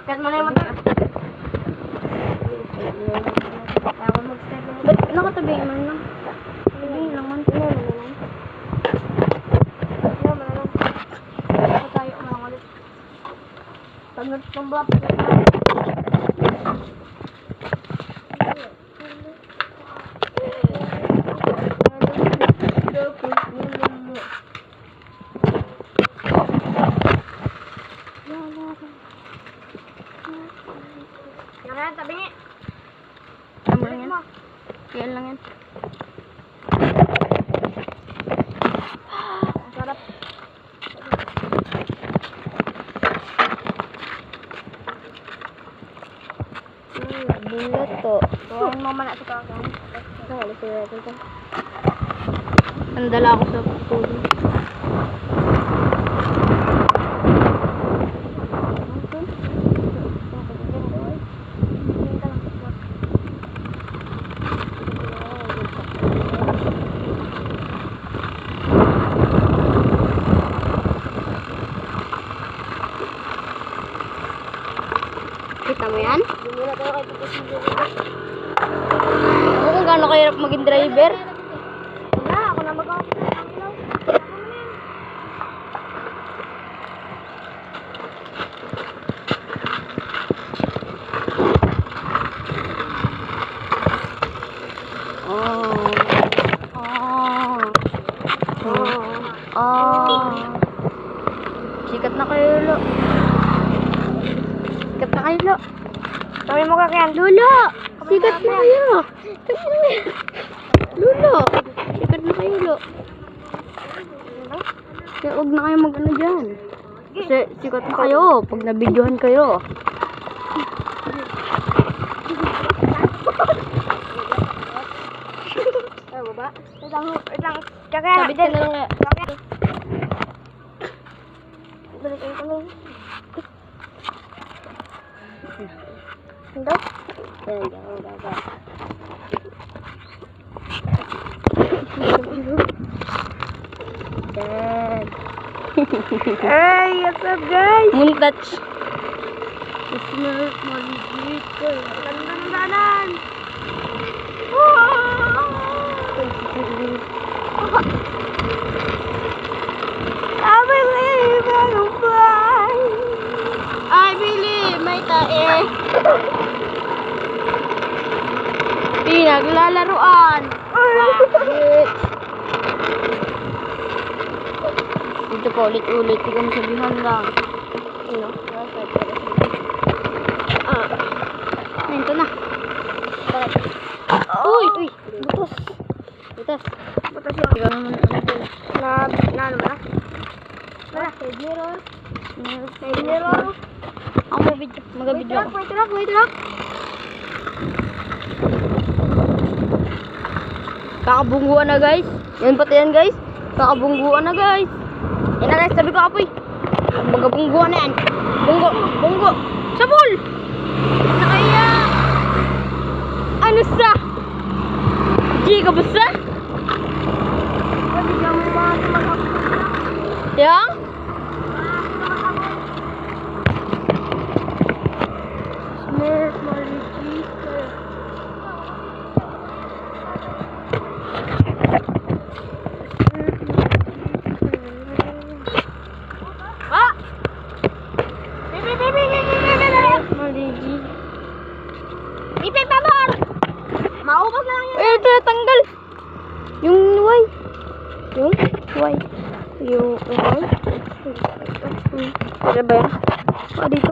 Kat mo na yung mata. Ba't nakatabi man lang? Tabi lang man. Ako tayo umarang ulit. Pag nagpambap. Yan, tabi niya. Tama lang yan. Yan lang yan. Sarap. Bulat to. Tuwang mo man sa kakan. Wala sila natin to. Nandala ako sa pulo. Kita mo yan? Hindi na tayo kay Tito Silvio. Ano kung gaano kahirap maging driver? Wala, ako na mag-off. Oh. Sikat na kayo, Lo. Sikat na kayo, Lo. Sabi mo kakyan. Lolo! Sikat na kayo! Lolo! Sikat na kayo, Lo. Kaya huwag na kayo mag-ano dyan. Kasi sikat na kayo pag nabidyohan kayo. Ay, baba. Wait lang. Kakyan. Sabit ka na lang nga. Kakyan. Balik kayo kami. Hindi? Ayan, dyan, dyan. Yan. Hey, what's up guys? Muntouch. Smart maligit ko. Ganda ng danan. I believe I can fly. I believe may tae. Pinaglalaruan. Bakit? Dito pa ulit-ulit. Hindi kami sabihan lang. Ano? Ayun, ito na. Uy! Uy! Butos! Butos! Butas yun. Ikaw naman Na ano ba? Wala. Side mirror. Side ano? mirror. Ako mag-video. Mag-video ako. Wait lang. Kakabungguan na guys. Yan pati yan guys. Kakabungguan na guys. Yan na guys. Sabi ko apoy. Magabungguan na yan. Bunggo. Bunggo. Sabol! Nakaya. Ano sa? Giga ba sa? Pwede ka mo mag-up. Yang? Smart maligit ko. Ah! Maligit. Ipin pabor! Maubos na lang yun. Eh, ito natanggal. Yung Y. Yung Y. Yung Y. Ano ba yan? Baka dito.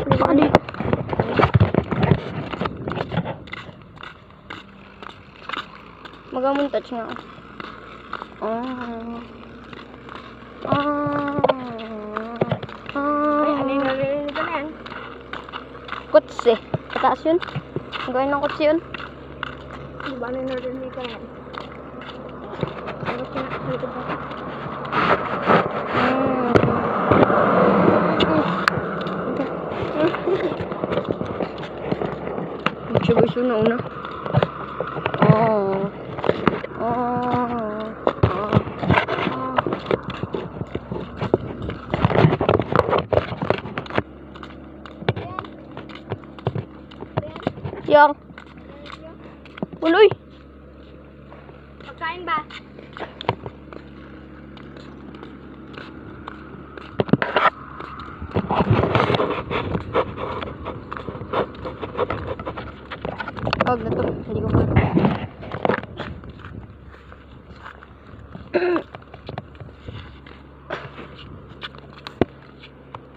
Baka dito. Mag-amuntouch nga ako. Ay, ano yung narinig ko na yan? Kutsi. Pataas yun. Ang gawin ng kutsi yun. Di ba ano yung narinig ko na yan? Ano ko na? Dito ba? Gusto na una. Yang. Uloy. Pagkain ba? Huwag na to.